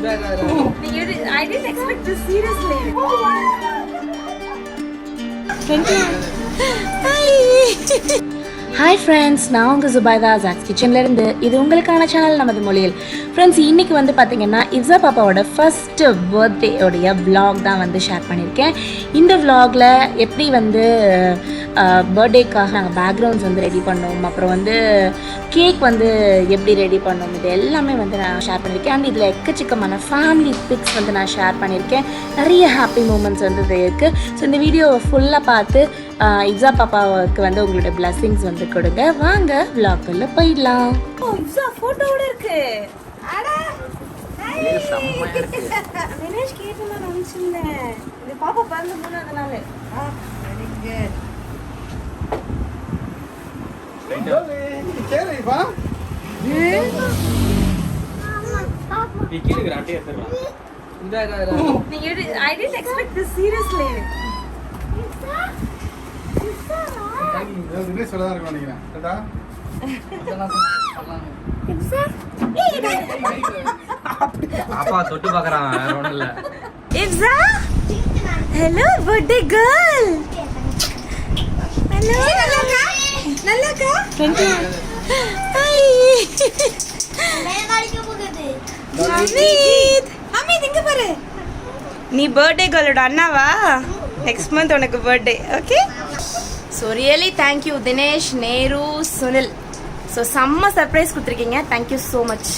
I didn't expect this seriously. Hi friends, நான் உங்கள் Zubaida Jacks கிச்சன்லேருந்து. இது உங்களுக்கான சேனல் நமது மொழியில். ஃப்ரெண்ட்ஸ், இன்றைக்கி வந்து பார்த்திங்கன்னா இஃப்ஸா பாப்பாவோட ஃபஸ்ட்டு பர்த்டேயோடைய விலாக் தான் வந்து ஷேர் பண்ணியிருக்கேன். இந்த விலாகில் எப்படி வந்து பர்த்டேக்காக நாங்கள் பேக்ரவுண்ட்ஸ் வந்து ரெடி பண்ணோம், அப்புறம் வந்து கேக் வந்து எப்படி ரெடி பண்ணோம், இது எல்லாமே வந்து நான் ஷேர் பண்ணியிருக்கேன். அண்ட் இதில் எக்கச்சக்கமான ஃபேமிலி பிக்ஸ் வந்து நான் ஷேர் பண்ணியிருக்கேன். நிறைய ஹாப்பி மூமெண்ட்ஸ் வந்து இது இருக்குது. ஸோ இந்த வீடியோவை ஃபுல்லாக பார்த்து இஃப்ஸா பாப்பாவுக்கு வந்து உங்களோட பிளஸிங்ஸ் வந்து கொடுங்க. வாங்க விலாக்குள்ள போயிடலாம். இஃப்ஸா ஃபோட்டோவோட இருக்கு. தினேஷ் கேட்டு நான் நினைச்சிருந்தேன். இது பாப்பா பிறந்த 3வது நாள். I didn't expect this seriously. பாப்பா தொட்டு பார்க்கறான், வேற ஒண்ணும் இல்ல. Ifza, hello birthday girl. Hello, நல்லாக்கா. Thank you. Hi. Amit இங்க பாரு. நீ பர்த்டே கேர்ளோட அண்ணாவா? நெக்ஸ்ட் மந்த் உனக்கு birthday. Okay. So really thank you Dinesh, Nehru, Sunil. So செம்ம சர்ப்ரைஸ் கொடுத்துருக்கீங்க. Thank you so much.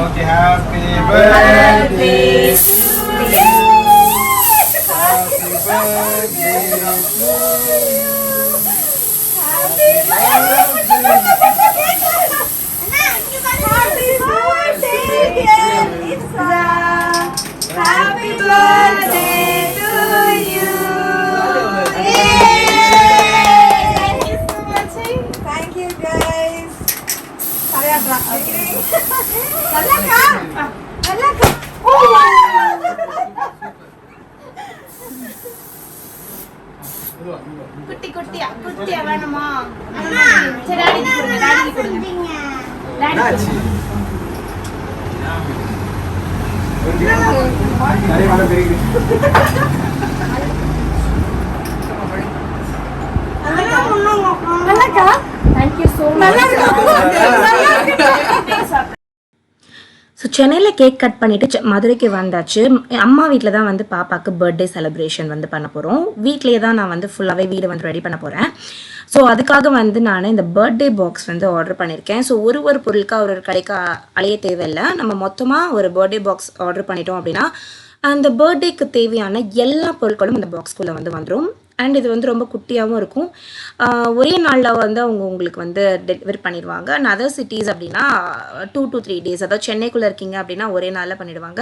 Okay, happy birthday to you. Happy birthday to you. Happy birthday, Ifza. Happy birthday to you. Thank you so much. Thank you guys. குட்டி குட்டியா குட்டியா வேணுமா? சரி daddy கொடுங்க. Daddy நல்லாக்கா. Thank you so much. So சென்னையில் cake cut பண்ணிவிட்டு மதுரைக்கு வந்தாச்சு. அம்மா வீட்டில் தான் வந்து பாப்பாவுக்கு பர்த்டே செலிப்ரேஷன் வந்து பண்ண போகிறோம். வீட்லேயே தான் நான் வந்து ஃபுல்லாகவே வீடு வந்து ரெடி பண்ண போகிறேன். ஸோ அதுக்காக வந்து நான் இந்த பர்த்டே பாக்ஸ் வந்து ஆர்டர் பண்ணியிருக்கேன். ஸோ ஒரு பொருளுக்காக ஒரு கடைக்கு அலைய தேவையில்லை. நம்ம மொத்தமாக ஒரு பர்த்டே பாக்ஸ் ஆர்டர் பண்ணிட்டோம் அப்படின்னா அந்த பர்த்டேக்கு தேவையான எல்லா பொருட்களும் அந்த பாக்ஸ்குள்ளே வந்து வந்துடும். அண்ட் இது வந்து ரொம்ப குட்டியாகவும் இருக்கும். ஒரே நாளில் வந்து உங்களுக்கு வந்து டெலிவரி பண்ணிடுவாங்க. அண்ட் அதர் சிட்டிஸ் அப்படின்னா 2 to 3 days, அதாவது சென்னைக்குள்ளே இருக்கீங்க அப்படின்னா ஒரே நாளில் பண்ணிவிடுவாங்க.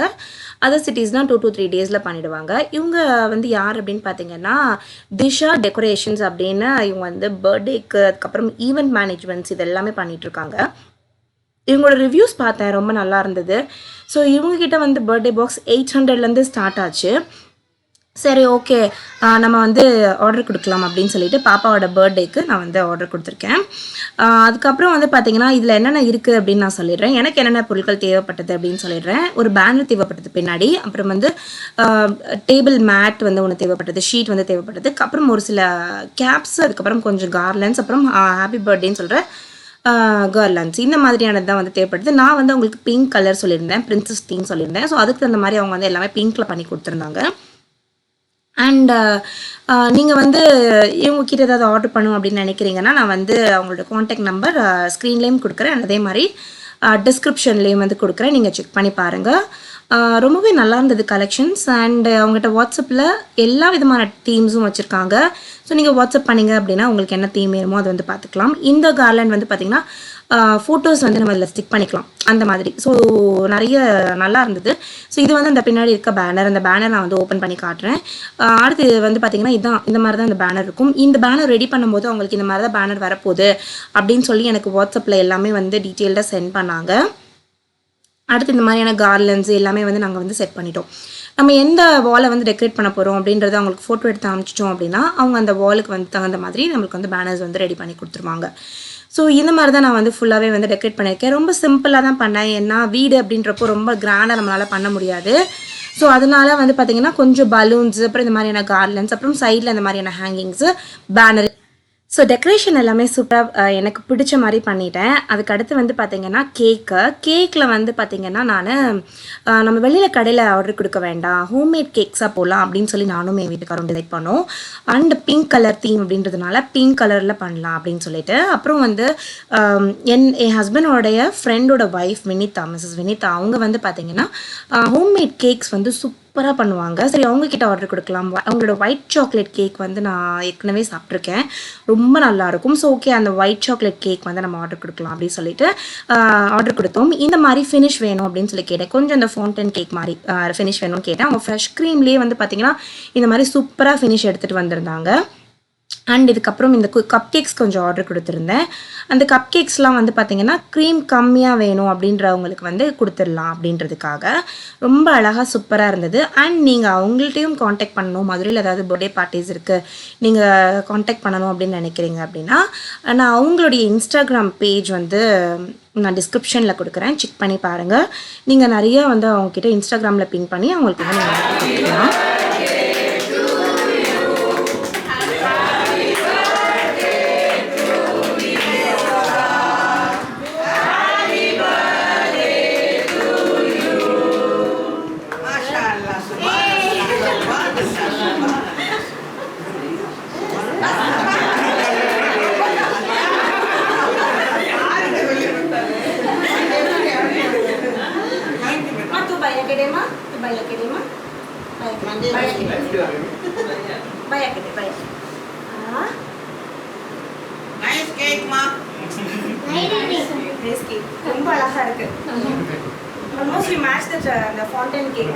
அதர் சிட்டிஸ்னால் 2 to 3 days பண்ணிவிடுவாங்க. இவங்க வந்து யார் அப்படின்னு பார்த்தீங்கன்னா டிஷா டெக்கரேஷன்ஸ் அப்படின்னு. இவங்க வந்து பர்த்டேக்கு அதுக்கப்புறம் ஈவெண்ட் மேனேஜ்மெண்ட்ஸ் இது எல்லாமே பண்ணிகிட்ருக்காங்க. இவங்களோட ரிவ்யூஸ் பார்த்தேன், ரொம்ப நல்லா இருந்தது. ஸோ இவங்ககிட்ட வந்து பர்த்டே பாக்ஸ் 800லேருந்து ஸ்டார்ட் ஆச்சு. சரி ஓகே, நம்ம வந்து ஆர்டர் கொடுக்கலாம் அப்படின்னு சொல்லிட்டு பாப்பாவோட பர்த்டேக்கு நான் வந்து ஆர்டர் கொடுத்துருக்கேன். அதுக்கப்புறம் வந்து பார்த்திங்கன்னா இதில் என்னென்ன இருக்குது அப்படின்னு நான் சொல்லிடுறேன். எனக்கு என்னென்ன பொருட்கள் தேவைப்பட்டது அப்படின்னு சொல்லிடுறேன். ஒரு பேனர் தேவைப்பட்டது பின்னாடி, அப்புறம் வந்து டேபிள் மேட் வந்து ஒன்று தேவைப்பட்டது, ஷீட் வந்து தேவைப்பட்டது, அப்புறம் ஒரு சில கேப்ஸ், அதுக்கப்புறம் கொஞ்சம் கார்லன்ஸ், அப்புறம் ஹாப்பி பர்த்டேன்னு சொல்கிற கார்லன்ஸ், இந்த மாதிரியானது தான் வந்து தேவைப்படுது. நான் வந்து உங்களுக்கு பிங்க் கலர் சொல்லியிருந்தேன், பிரின்சஸ் தீம் சொல்லியிருந்தேன். ஸோ அதுக்கு தகுந்த மாதிரி அவங்க வந்து எல்லாமே பிங்க்கில் பண்ணி கொடுத்துருந்தாங்க. அண்ட் நீங்கள் வந்து இவங்கக்கிட்ட ஏதாவது ஆர்டர் பண்ணும் அப்படின்னு நினைக்கிறீங்கன்னா நான் வந்து அவங்களோட காண்டாக்ட் நம்பர் ஸ்க்ரீன்லேயும் கொடுக்குறேன், அதே மாதிரி டிஸ்கிரிப்ஷன்லேயும் வந்து கொடுக்குறேன். நீங்கள் செக் பண்ணி பாருங்கள். ரொம்பவே நல்லா இருந்தது கலெக்ஷன்ஸ். அண்ட் அவங்ககிட்ட வாட்ஸ்அப்பில் எல்லா விதமான தீம்ஸும் வச்சுருக்காங்க. ஸோ நீங்கள் வாட்ஸ்அப் பண்ணிங்க அப்படின்னா உங்களுக்கு என்ன தீம் வேணுமோ அதை வந்து பார்த்துக்கலாம். இந்த கார்லண்ட் வந்து பார்த்திங்கன்னா ஃபோட்டோஸ் வந்து நம்ம அதில் ஸ்டிக் பண்ணிக்கலாம் அந்த மாதிரி. ஸோ நிறைய நல்லா இருந்தது. ஸோ இது வந்து அந்த பின்னாடி இருக்க பேனர், அந்த பேனர் நான் வந்து ஓப்பன் பண்ணி காட்டுறேன். அடுத்து வந்து பார்த்திங்கன்னா இதுதான், இந்த மாதிரி தான் இந்த பேனர் இருக்கும். இந்த பேனர் ரெடி பண்ணும்போது அவங்களுக்கு இந்த மாதிரி தான் பேனர் வரப்போகுது அப்படின்னு சொல்லி எனக்கு வாட்ஸ்அப்பில் எல்லாமே வந்து டீட்டெயில்டாக சென்ட் பண்ணாங்க. அடுத்து இந்த மாதிரியான கார்லண்ட்ஸ் எல்லாமே வந்து நாங்கள் வந்து செட் பண்ணிட்டோம். நம்ம எந்த வாலை வந்து டெக்கரேட் பண்ண போகிறோம் அப்படின்றத அவங்களுக்கு ஃபோட்டோ எடுத்து அனுப்பிச்சிட்டோம் அப்படின்னா அவங்க அந்த வாலுக்கு வந்து தகுந்த மாதிரி நம்மளுக்கு வந்து பேனர்ஸ் வந்து ரெடி பண்ணி கொடுத்துருவாங்க. ஸோ இந்த மாதிரி தான் நான் வந்து ஃபுல்லாகவே வந்து டெக்கரேட் பண்ணியிருக்கேன். ரொம்ப சிம்பிளாக தான் பண்ணேன். ஏன்னா வீடு அப்படின்றப்போ ரொம்ப கிராண்டாக நம்மளால் பண்ண முடியாது. ஸோ அதனால வந்து பார்த்திங்கன்னா கொஞ்சம் பலூன்ஸு, அப்புறம் இந்த மாதிரியான கார்லண்ட்ஸ், அப்புறம் சைடில் இந்த மாதிரியான ஹேங்கிங்ஸு, பேனர். ஸோ டெக்கரேஷன் எல்லாமே சூப்பராக எனக்கு பிடிச்ச மாதிரி பண்ணிட்டேன். அதுக்கடுத்து வந்து பார்த்திங்கன்னா கேக்கில் வந்து பார்த்திங்கன்னா நான் நம்ம வெளியில் கடையில் ஆர்டர் கொடுக்க வேண்டாம், ஹோம்மேட் கேக்ஸாக போகலாம் அப்படின்னு சொல்லி நானும் என் வீட்டுக்காரும் டிசைட் பண்ணோம். அண்ட் பிங்க் கலர் தீம் அப்படின்றதுனால பிங்க் கலரில் பண்ணலாம் அப்படின்னு சொல்லிட்டு, அப்புறம் வந்து என் ஹஸ்பண்டோடைய ஃப்ரெண்டோட ஒய்ஃப் மிஸ்ஸஸ் வினிதா, அவங்க வந்து பார்த்திங்கன்னா ஹோம்மேட் கேக்ஸ் வந்து சூப்பராக பண்ணுவாங்க. சரி அவங்கக்கிட்ட ஆர்டர் கொடுக்கலாம். அவங்களோட ஒயிட் சாக்லேட் கேக் வந்து நான் ஏற்கனவே சாப்பிட்ருக்கேன், ரொம்ப நல்லாயிருக்கும். ஸோ ஓகே அந்த ஒயிட் சாக்லேட் கேக் வந்து நம்ம ஆர்டர் கொடுக்கலாம் அப்படின்னு சொல்லிட்டு ஆர்டர் கொடுத்தோம். இந்த மாதிரி ஃபினிஷ் வேணும் அப்படின்னு சொல்லி கேட்டேன். கொஞ்சம் இந்த ஃபவுண்டன் கேக் மாதிரி ஃபினிஷ் வேணும்னு கேட்டேன். அவங்க ஃப்ரெஷ் க்ரீம்லேயே வந்து பார்த்திங்கன்னா இந்த மாதிரி சூப்பராக ஃபினிஷ் எடுத்துகிட்டு வந்திருந்தாங்க. அண்ட் இதுக்கப்புறம் இந்த கப் கேக்ஸ் கொஞ்சம் ஆர்டர் கொடுத்துருந்தேன். அந்த கப் கேக்ஸ்லாம் வந்து பார்த்திங்கன்னா க்ரீம் கம்மியாக வேணும் அப்படின்றவங்களுக்கு வந்து கொடுத்துடலாம் அப்படின்றதுக்காக ரொம்ப அழகாக சூப்பராக இருந்தது. அண்ட் நீங்கள் அவங்கள்ட்டையும் காண்டாக்ட் பண்ணணும், மதுரையில் ஏதாவது பர்த்டே பார்ட்டிஸ் இருக்குது நீங்கள் காண்டாக்ட் பண்ணணும் அப்படின்னு நினைக்கிறீங்க அப்படின்னா நான் அவங்களுடைய இன்ஸ்டாகிராம் பேஜ் வந்து நான் டிஸ்கிரிப்ஷனில் கொடுக்குறேன், செக் பண்ணி பாருங்கள். நீங்கள் நிறையா வந்து அவங்கக்கிட்ட இன்ஸ்டாகிராமில் பின் பண்ணி அவங்களுக்கு வந்து நீங்கள் கொடுக்கலாம். ரொம்ப அழகா இருக்கு. Almost you match the fountain cake.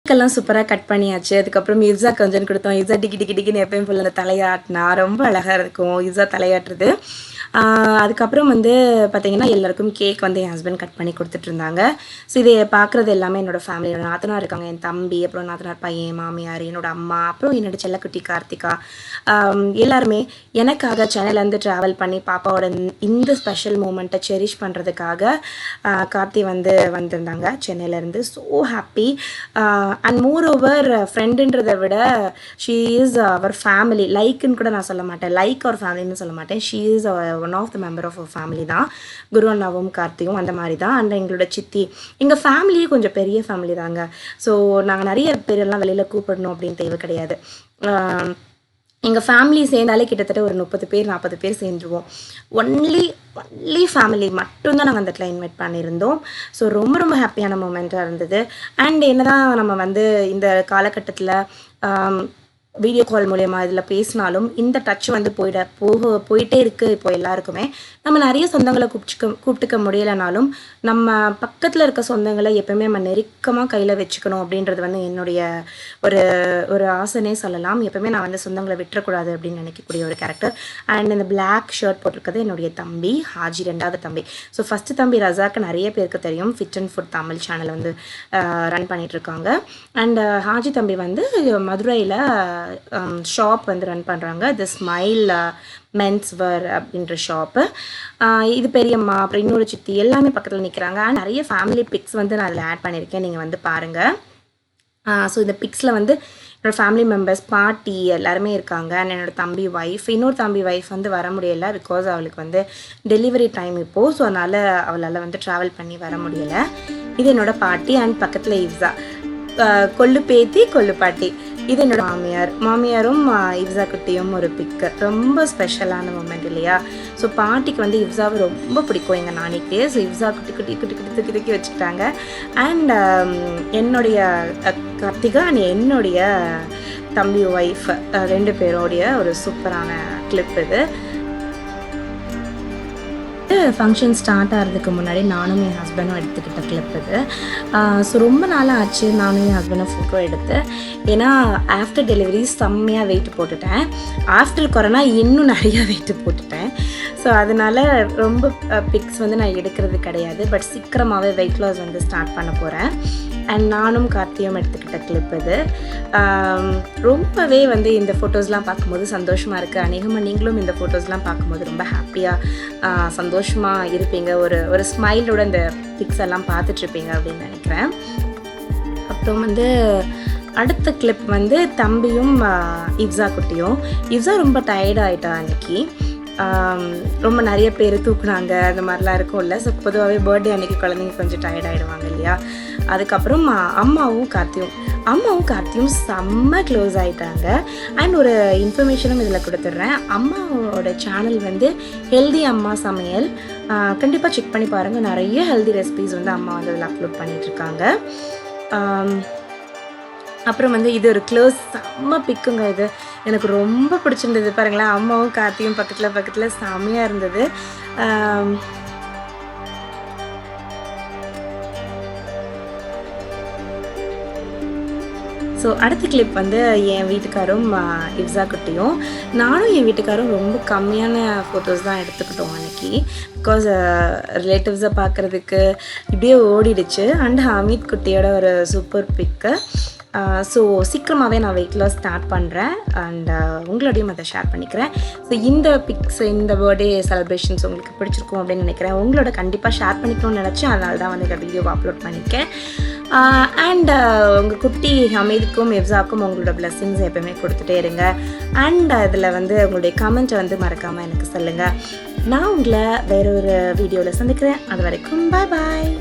கேக்கெல்லாம் சூப்பராக கட் பண்ணியாச்சு. அதுக்கப்புறம் இஃப்ஸா கொஞ்சம் கொடுத்தோம். இஃப்ஸா டிக்கின்னு எப்பயும் போல் அந்த தலையாட்டினா ரொம்ப அழகாக இருக்கும் இஃப்ஸா தலையாட்டுறது. அதுக்கப்புறம் வந்து பார்த்திங்கன்னா எல்லாருக்கும் கேக் வந்து என் ஹஸ்பண்ட் கட் பண்ணி கொடுத்துட்ருந்தாங்க. ஸோ இதை பார்க்குறது எல்லாமே என்னோடய ஃபேமிலி, என்னோட நாத்தனார் இருக்காங்க, என் தம்பி, அப்புறம் நாத்தனார் பையன், மாமியார், என்னோடய அம்மா, அப்புறம் என்னோடய செல்லக்குட்டி கார்த்திகா, எல்லாருமே எனக்காக சென்னையிலேருந்து ட்ராவல் பண்ணி பாப்பாவோட இந்த ஸ்பெஷல் மூமெண்ட்டை செரிஷ் பண்ணுறதுக்காக கார்த்தி வந்து வந்திருந்தாங்க சென்னையிலேருந்து. So happy. And moreover ஃப்ரெண்டுன்றதை விட ஷீ இஸ் அவர் ஃபேமிலி. லைக்குன்னு கூட நான் சொல்ல மாட்டேன், லைக் அவர் ஃபேமிலின்னு சொல்ல மாட்டேன். She is one of the member of our family தான். குரு அண்ணாவும் கார்த்தியும் அந்த மாதிரி தான். அண்ட் எங்களோட சித்தி, எங்கள் ஃபேமிலியே கொஞ்சம் பெரிய ஃபேமிலி தாங்க. ஸோ நாங்கள் நிறைய பேரெல்லாம் வெளியில் கூப்பிடணும் அப்படின்னு தேவை கிடையாது. எங்கள் ஃபேமிலி சேர்ந்தாலே கிட்டத்தட்ட ஒரு 30 பேர் 40 பேர் சேர்ந்துருவோம். ஒன்லி ஃபேமிலி மட்டும்தான் நாங்கள் அந்த இடத்துல இன்வைட் பண்ணியிருந்தோம். ஸோ ரொம்ப ஹாப்பியான மூமெண்ட்டாக இருந்தது. அண்ட் என்ன தான் நம்ம வந்து இந்த காலகட்டத்தில் வீடியோ கால் மூலயமா இதில் பேசினாலும் இந்த டச் வந்து போயிட்டே இருக்குது. இப்போ எல்லாருக்குமே நம்ம நிறைய சொந்தங்களை கூப்பிட்டுக்க முடியலைனாலும் நம்ம பக்கத்தில் இருக்க சொந்தங்களை எப்பவுமே நம்ம நெருக்கமாக கையில் வச்சுக்கணும் அப்படின்றது வந்து என்னுடைய ஒரு ஆசைனே சொல்லலாம். எப்பவுமே நான் வந்து சொந்தங்களை விட்டுறக்கூடாது அப்படின்னு நினைக்கக்கூடிய ஒரு கேரக்டர். அண்ட் இந்த பிளாக் ஷர்ட் போட்டிருக்கிறது என்னுடைய தம்பி ஹாஜி, 2வது தம்பி. ஸோ ஃபஸ்ட்டு தம்பி ரஜாக்கு நிறைய பேருக்கு தெரியும், fit and food Tamil channel வந்து ரன் பண்ணிகிட்ருக்காங்க. அண்ட் ஹாஜி தம்பி வந்து மதுரையில் ஷாப் வந்து ரன் பண்ணுறாங்க, தி ஸ்மைல் மென்ஸ் வேர் அப்படின்ற ஷாப்பு. இது பெரியம்மா, அப்புறம் இன்னொரு சித்தி எல்லாமே பக்கத்தில் நிற்கிறாங்க. நிறைய ஃபேமிலி பிக்ஸ் வந்து நான் அதில் ஆட் பண்ணியிருக்கேன், நீங்கள் வந்து பாருங்கள். ஸோ இந்த பிக்ஸில் வந்து என்னோடய ஃபேமிலி மெம்பர்ஸ், பாட்டி எல்லாருமே இருக்காங்க. அண்ட் என்னோடய தம்பி ஒய்ஃப், இன்னொரு தம்பி ஒய்ஃப் வந்து வர முடியலை, பிகாஸ் அவளுக்கு வந்து டெலிவரி டைம் இப்போது. ஸோ அதனால் அவளால் வந்து ட்ராவல் பண்ணி வர முடியலை. இது என்னோடய பாட்டி. அண்ட் பக்கத்தில் இஃப்ஸா, கொள்ளு பேத்தி கொள்ளு பாட்டி. இது என்னோட மாமியாரும் இவ்ஸா குட்டியும் ஒரு பிக்கு. ரொம்ப ஸ்பெஷலான மூமெண்ட் இல்லையா? ஸோ பாட்டிக்கு வந்து இவ்ஸாவை ரொம்ப பிடிக்கும் எங்கள் நானிக்கு. ஸோ இவ்ஸா குட்டி குட்டி குட்டி குட்டி தூக்கி தூக்கி வச்சுக்கிட்டாங்க. அண்ட் என்னுடைய கார்த்திகா அண்ட் என்னுடைய தம்பி ஒய்ஃப் 2 பேரோடைய ஒரு சூப்பரான கிளிப் இது. ஃபங்க்ஷன் ஸ்டார்ட் ஆகிறதுக்கு முன்னாடி நானும் என் ஹஸ்பண்டும் எடுத்துக்கிட்ட கிளிப் இது. ஸோ ரொம்ப நாளாக ஆச்சு நானும் என் ஹஸ்பண்டும் ஃபோட்டோ எடுத்து. ஏன்னா ஆஃப்டர் டெலிவரி செம்மையாக வெயிட் போட்டுட்டேன். ஆஃப்டர் கொரோனா இன்னும் நிறையா வெயிட் போட்டுட்டேன். ஸோ அதனால் ரொம்ப பிக்ஸ் வந்து நான் எடுக்கிறது கிடையாது. பட் சீக்கிரமாகவே வெயிட் லாஸ் வந்து ஸ்டார்ட் பண்ண போகிறேன். அண்ட் நானும் கார்த்தியும் எடுத்துக்கிட்ட கிளிப் இது. ரொம்பவே வந்து இந்த ஃபோட்டோஸ்லாம் பார்க்கும்போது சந்தோஷமாக இருக்குது. அநேகமாக நீங்களும் இந்த ஃபோட்டோஸ்லாம் பார்க்கும்போது ரொம்ப ஹாப்பியாக சந்தோஷமாக இருப்பீங்க. ஒரு ஸ்மைலோட இந்த பிக்ஸ் எல்லாம் பார்த்துட்ருப்பீங்க அப்படின்னு நினைக்கிறேன். அப்புறம் வந்து அடுத்த கிளிப் வந்து தம்பியும் இவ்ஸா குட்டியும். இவ்ஸா ரொம்ப டயர்ட் ஆகிட்டா அன்றைக்கி. ரொம்ப நிறைய பேர் தூக்குனாங்க, அந்த மாதிரிலாம் இருக்கும்ல. ஸோ பொதுவாகவே பர்த்டே அன்றைக்கி குழந்தைங்க கொஞ்சம் டயர்ட் ஆகிடுவாங்க இல்லையா? அதுக்கப்புறம் அம்மாவும் கார்த்தியும் செம்ம க்ளோஸ் ஆகிட்டாங்க. அண்ட் ஒரு இன்ஃபர்மேஷனும் இதில் கொடுத்துட்றேன். அம்மாவோட சேனல் வந்து ஹெல்தி அம்மா சமையல், கண்டிப்பாக செக் பண்ணி பாருங்கள். நிறைய ஹெல்தி ரெசிபீஸ் வந்து அம்மா வந்து அதில் அப்லோட் பண்ணிகிட்ருக்காங்க. அப்புறம் வந்து இது ஒரு க்ளோஸ் செம்ம பிக்குங்க. இது எனக்கு ரொம்ப பிடிச்சிருந்தது. பாருங்களேன், அம்மாவும் கார்த்தியும் பக்கத்தில் செம்மையாக இருந்தது. ஸோ அடுத்த கிளிப் வந்து என் வீட்டுக்காரும் இவ்ஸா குட்டியும் நானும் என் வீட்டுக்காரும் ரொம்ப கம்மியான ஃபோட்டோஸ் தான் எடுத்துக்கிட்டோம் அன்றைக்கி. பிகாஸ் ரிலேட்டிவ்ஸை பார்க்குறதுக்கு இப்படியே ஓடிடுச்சு. அண்ட் அமித் குட்டியோட ஒரு சூப்பர் பிக்கு. ஸோ சீக்கிரமாகவே நான் வெயிட் லாஸ் ஸ்டார்ட் பண்ணுறேன். அண்ட் உங்களோடையும் அதை ஷேர் பண்ணிக்கிறேன். ஸோ இந்த பிக்ஸ், இந்த பர்த்டே செலிப்ரேஷன்ஸ் உங்களுக்கு பிடிச்சிருக்கும் அப்படின்னு நினைக்கிறேன். உங்களோட கண்டிப்பாக ஷேர் பண்ணிக்கணும்னு நினச்சேன். அதனால தான் வந்து இந்த வீடியோவை அப்லோட் பண்ணியிருக்கேன். அண்ட் உங்கள் குட்டி அமீதுக்கும் இவ்ஸாக்கும் உங்களோட பிளெஸ்ஸிங்ஸ் எப்போயுமே கொடுத்துட்டே இருங்க. அண்ட் அதில் வந்து உங்களுடைய கமெண்ட்டை வந்து மறக்காமல் எனக்கு சொல்லுங்கள். நான் உங்களை வேற ஒரு வீடியோவில் சந்திக்கிறேன். அது வரைக்கும் பாய்.